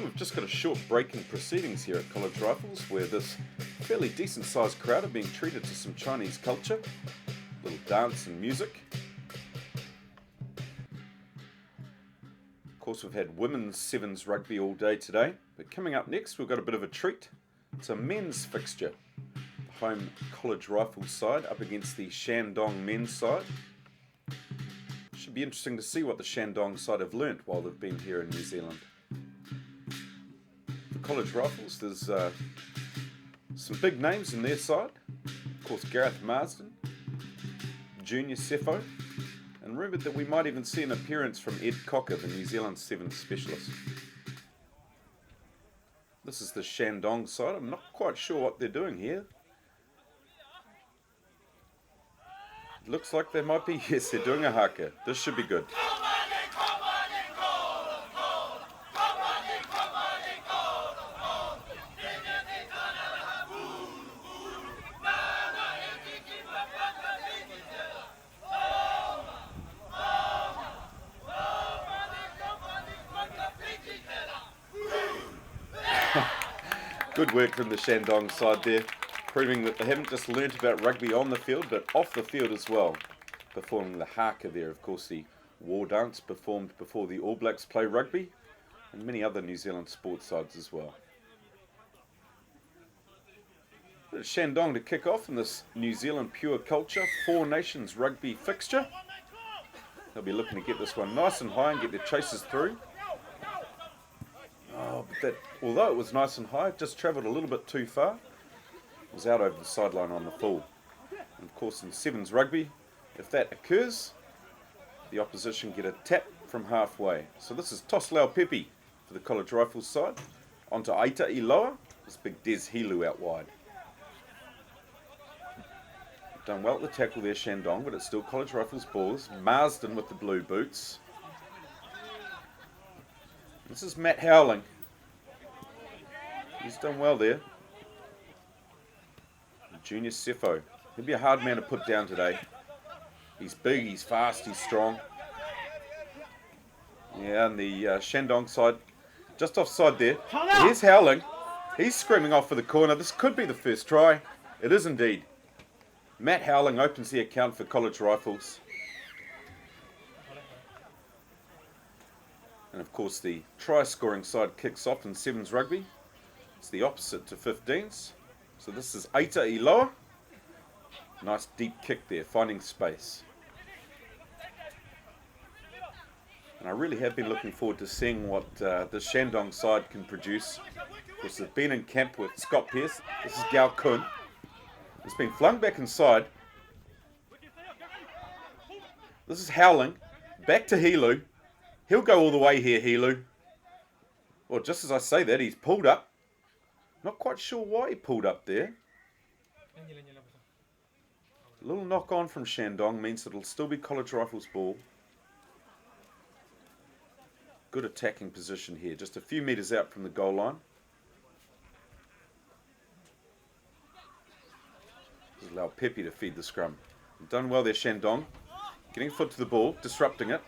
We've just got a short break in proceedings here at College Rifles, where this fairly decent sized crowd are being treated to some Chinese culture, a little dance and music. Of course, we've had women's sevens rugby all day today, but coming up next we've got a bit of a treat. It's a men's fixture. The home College Rifles side up against the Shandong men's side. Should be interesting to see what the Shandong side have learnt while they've been here in New Zealand. For College Rifles, there's some big names in their side. Of course, Gareth Marsden, Junior Cepho, and rumoured that we might even see an appearance from Ed Cocker, the New Zealand Sevens specialist. This is the Shandong side. I'm not quite sure what they're doing here. It looks like they might be, yes, they're doing a haka. This should be good. Good work from the Shandong side there, proving that they haven't just learnt about rugby on the field, but off the field as well. Performing the haka there, of course, the war dance performed before the All Blacks play rugby, and many other New Zealand sports sides as well. It's Shandong to kick off in this New Zealand Pure Culture Four Nations rugby fixture. They'll be looking to get this one nice and high and get their chasers through. Oh, but that, although it was nice and high, it just travelled a little bit too far. It was out over the sideline on the full. And of course in sevens rugby, if that occurs, the opposition get a tap from halfway. So this is Tos Lau Pepe for the College Rifles side. Onto Aita Iloa, this big Des Hilu out wide. Done well at the tackle there, Shandong, but it's still College Rifles balls. Marsden with the blue boots. This is Matt Howling. He's done well there. Junior Cepho. He'll be a hard man to put down today. He's big, he's fast, he's strong. Yeah, and the Shandong side, just offside there. Here's Howling. He's screaming off for the corner. This could be the first try. It is indeed. Matt Howling opens the account for College Rifles. And of course the try-scoring side kicks off in sevens rugby. It's the opposite to 15s. So this is Aita Iloa. Nice deep kick there, finding space. And I really have been looking forward to seeing what the Shandong side can produce. Of course, they've been in camp with Scott Pearce. This is Gao Kun. It's been flung back inside. This is Howling. Back to Hilu. He'll go all the way here, Hilu. Well, just as I say that, he's pulled up. Not quite sure why he pulled up there. A little knock on from Shandong means that it'll still be College Rifles ball. Good attacking position here, just a few metres out from the goal line. This is allow Pepe to feed the scrum. Done well there, Shandong. Getting a foot to the ball, disrupting it.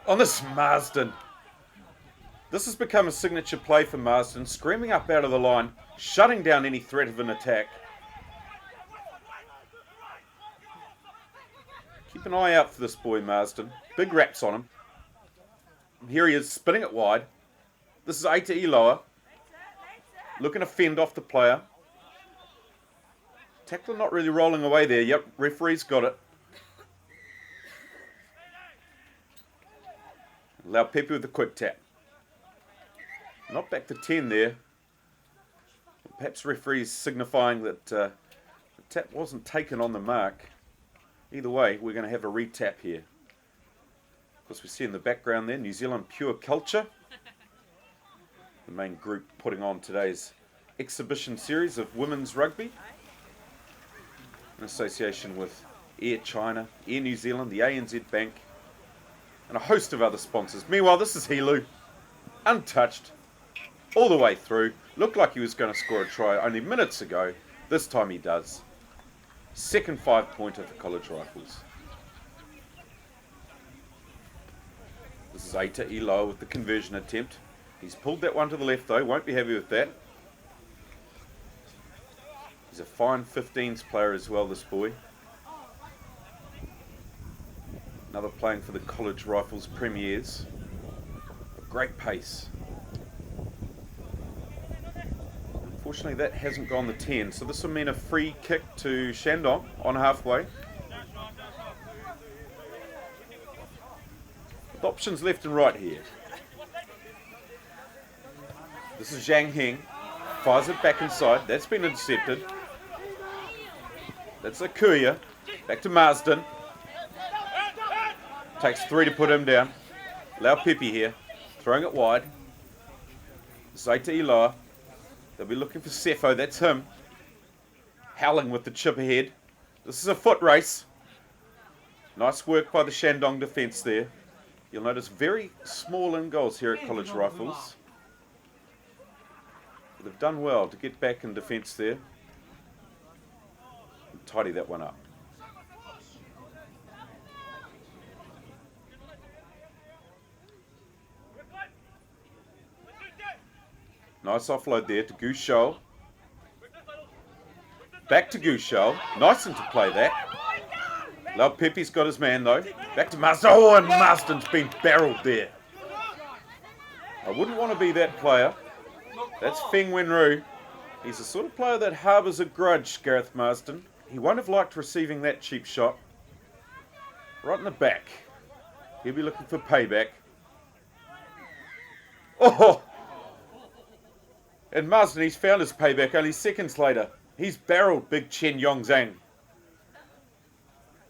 On this Marsden. This has become a signature play for Marsden, screaming up out of the line, shutting down any threat of an attack. Keep an eye out for this boy, Marsden. Big raps on him. Here he is, spinning it wide. This is Aita Iloa. Looking to fend off the player. Tackler not really rolling away there. Yep, referee's got it. Allow Pepe with the quick tap. Not back to 10 there. Perhaps referees signifying that the tap wasn't taken on the mark. Either way, we're going to have a re-tap here. Of course, we see in the background there, New Zealand Pure Culture. The main group putting on today's exhibition series of women's rugby. In association with Air China, Air New Zealand, the ANZ Bank, and a host of other sponsors. Meanwhile, this is Hilu. Untouched. All the way through. Looked like he was going to score a try only minutes ago. This time he does. Second 5-pointer for College Rifles. This is Aita Elo with the conversion attempt. He's pulled that one to the left though, won't be happy with that. He's a fine 15s player as well, this boy. Another playing for the College Rifles Premiers. A great pace. Unfortunately that hasn't gone the 10, so this will mean a free kick to Shandong on halfway. With options left and right here. This is Zhang Heng. Fires it back inside. That's been intercepted. That's a Kuya. Back to Marsden. Takes 3 to put him down. Lau Pepe here. Throwing it wide. Zaita Iloa. They'll be looking for Sefo. That's him. Howling with the chip ahead. This is a foot race. Nice work by the Shandong defence there. You'll notice very small in goals here at College Rifles. They've done well to get back in defence there and tidy that one up. Nice offload there to Gushou. Back to Gushou. Nice interplay that. Lau Pepe's got his man though. Back to Marsden. Oh, and Marsden's been barreled there. I wouldn't want to be that player. That's Feng Wenru. He's the sort of player that harbours a grudge, Gareth Marsden. He won't have liked receiving that cheap shot. Right in the back. He'll be looking for payback. Oh! And Marsden, he's found his payback only seconds later. He's barreled big Chen Yongzhang.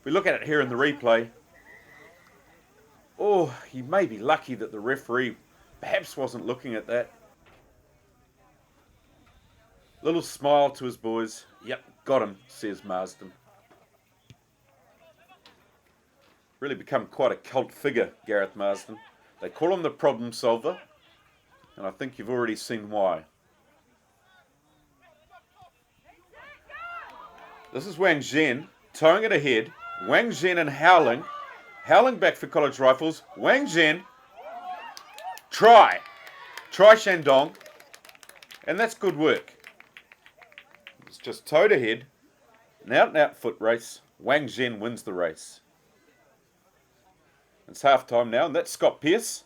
We look at it here in the replay. Oh, he may be lucky that the referee perhaps wasn't looking at that. Little smile to his boys. Yep, got him, says Marsden. Really become quite a cult figure, Gareth Marsden. They call him the problem solver, and I think you've already seen why. This is Wang Zhen, towing it ahead. Wang Zhen and Howling. Howling back for College Rifles. Wang Zhen. Try Shandong. And that's good work. It's just towed ahead. An out-and-out foot race. Wang Zhen wins the race. It's half-time now, and that's Scott Pearce,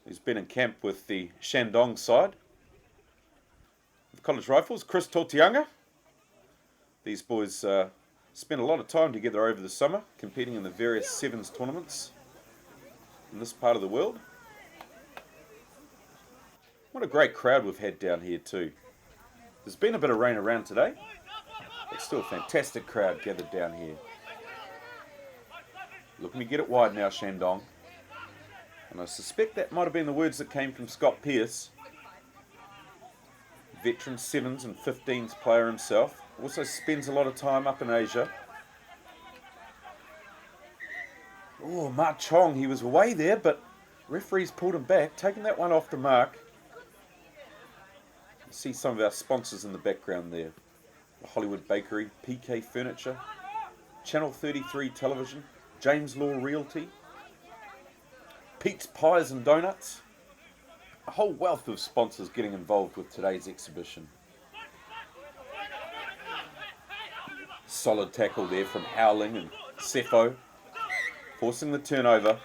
who's been in camp with the Shandong side. With College Rifles, Chris Tortianga. These boys spent a lot of time together over the summer, competing in the various sevens tournaments in this part of the world. What a great crowd we've had down here too. There's been a bit of rain around today, but still a fantastic crowd gathered down here. Looking to get it wide now, Shandong. And I suspect that might have been the words that came from Scott Pearce. Veteran 7s and 15s player himself. Also spends a lot of time up in Asia. Oh, Ma Chong, he was away there, but referees pulled him back, taking that one off the mark. You see some of our sponsors in the background there. The Hollywood Bakery, PK Furniture, Channel 33 Television, James Law Realty, Pete's Pies and Donuts. A whole wealth of sponsors getting involved with today's exhibition. Solid tackle there from Howling and Sefo, forcing the turnover.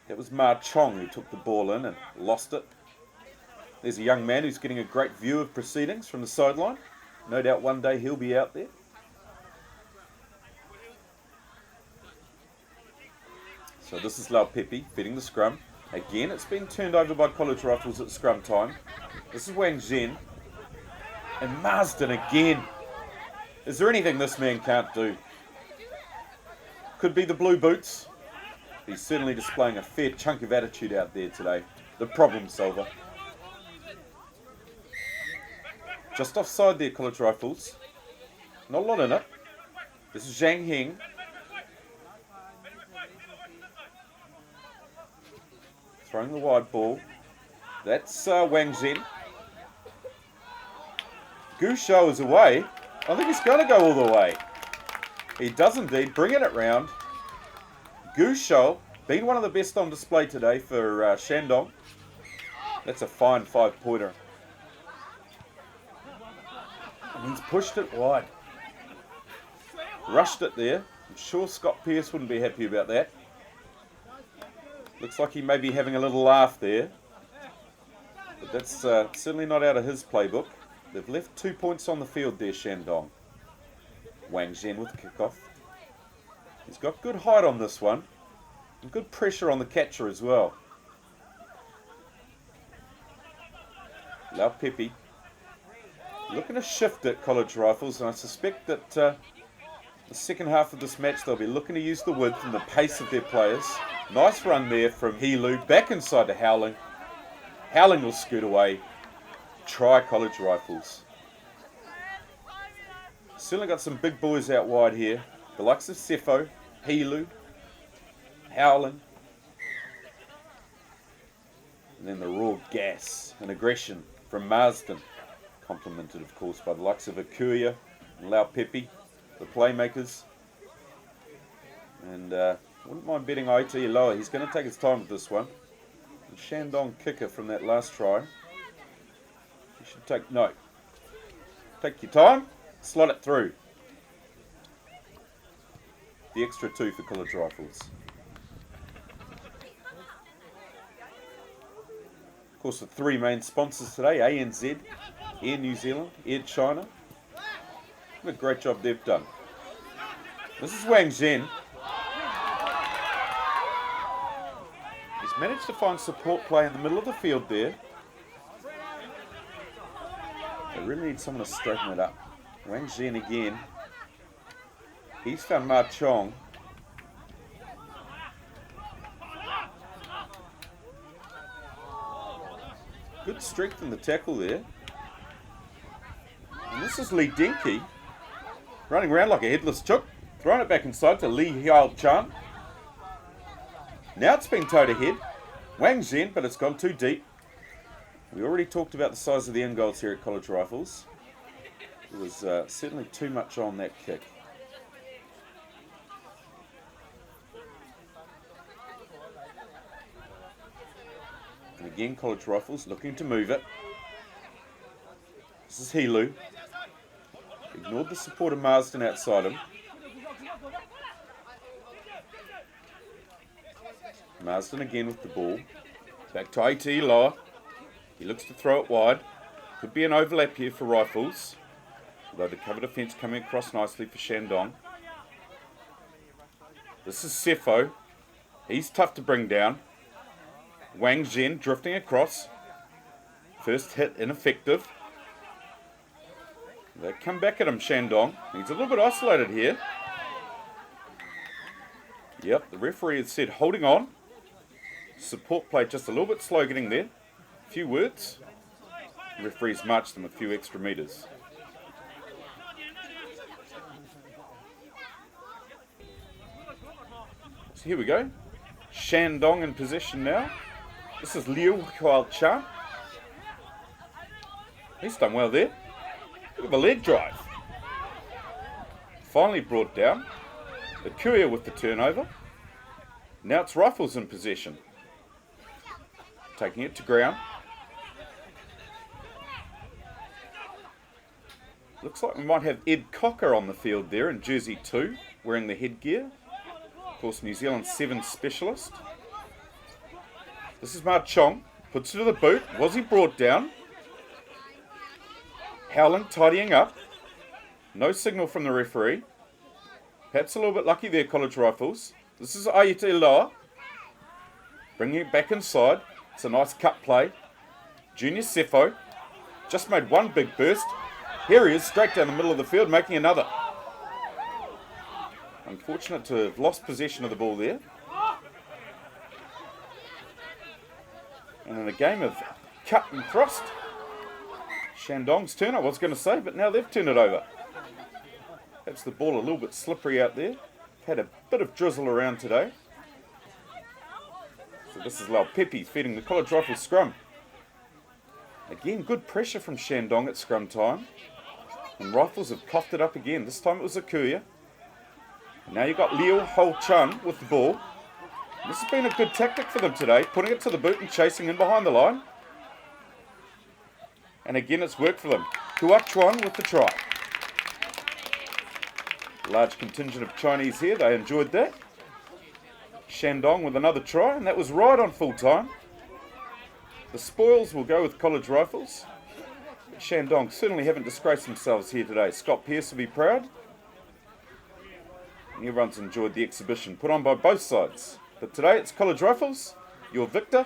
That was Ma Chong who took the ball in and lost it. There's a young man who's getting a great view of proceedings from the sideline. No doubt one day he'll be out there. So this is Lau Pepe feeding the scrum. Again, it's been turned over by College Rifles at scrum time. This is Wang Zhen. And Marsden again. Is there anything this man can't do? Could be the blue boots. He's certainly displaying a fair chunk of attitude out there today. The problem solver. Just offside there, College Rifles. Not a lot in it. This is Zhang Heng. Throwing the wide ball. That's Wang Zhen. Gushou is away. I think he's going to go all the way. He does indeed, bringing it round. Gushou Been one of the best on display today for Shandong. That's a fine 5-pointer. And he's pushed it wide. Rushed it there. I'm sure Scott Pearce wouldn't be happy about that. Looks like he may be having a little laugh there. But that's certainly not out of his playbook. They've left 2 points on the field there, Shandong. Wang Zhen with the kickoff. He's got good height on this one. And good pressure on the catcher as well. Lau Pepe looking to shift at College Rifles, and I suspect that the second half of this match they'll be looking to use the width and the pace of their players. Nice run there from Helu, back inside to Howling. Howling will scoot away. Try College Rifles. Certainly got some big boys out wide here. The likes of Sefo, Helu, Howling. And then the raw gas and aggression from Marsden. Complemented, of course, by the likes of Akuya and Lau Pepe, the playmakers. And wouldn't mind betting IT lower. He's going to take his time with this one. The Shandong kicker from that last try. You should take note. Take your time, slot it through. The extra 2 for College Rifles. Of course, the 3 main sponsors today, ANZ, Air New Zealand, Air China. What a great job they've done. This is Wang Zhen. He's managed to find support play in the middle of the field there. They really need someone to straighten it up. Wang Zhen again. He's found Ma Chong. Good strength in the tackle there. And this is Lee Denke running around like a headless chook, throwing it back inside to Lee Hiao Chan. Now it's been towed ahead. Wang Zhen, but it's gone too deep. We already talked about the size of the end goals here at College Rifles. There was certainly too much on that kick. And again, College Rifles looking to move it. This is Helu. Ignored the support of Marsden outside him. Marsden again with the ball. Back to AT lower. He looks to throw it wide. Could be an overlap here for Rifles. Although the cover defence coming across nicely for Shandong. This is Sefo. He's tough to bring down. Wang Zhen drifting across. First hit ineffective. They come back at him, Shandong. He's a little bit isolated here. Yep, the referee has said holding on. Support play just a little bit slow getting there. A few words. The referee's marched them a few extra metres. So here we go. Shandong in possession now. This is Liu Huao Chan. He's done well there. Look at the leg drive. Finally brought down. Akuya with the turnover. Now it's Rifles in possession. Taking it to ground. Looks like we might have Ed Cocker on the field there in jersey 2, wearing the headgear. Of course, New Zealand's 7th specialist. This is Ma Chong. Puts it to the boot. Was he brought down? Howling tidying up. No signal from the referee. Perhaps a little bit lucky there, College Rifles. This is Ayete Loa. Bringing it back inside. It's a nice cut play. Junior Sefo. Just made one big burst. Here he is, straight down the middle of the field, making another. Unfortunate to have lost possession of the ball there. And in a game of cut and thrust, Shandong's turn, I was going to say, but now they've turned it over. Perhaps the ball a little bit slippery out there. Had a bit of drizzle around today. So this is Lau Pepe feeding the College Rifles scrum. Again, good pressure from Shandong at scrum time. And Rifles have coughed it up again. This time it was Akuya. Now you've got Liu Ho Chun with the ball. This has been a good tactic for them today, putting it to the boot and chasing in behind the line. And again, it's worked for them. Kuachuan with the try. Large contingent of Chinese here, they enjoyed that. Shandong with another try, and that was right on full time. The spoils will go with College Rifles. But Shandong certainly haven't disgraced themselves here today. Scott Pearce will be proud. And everyone's enjoyed the exhibition put on by both sides. But today it's College Rifles, your victor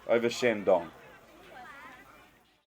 over Shandong.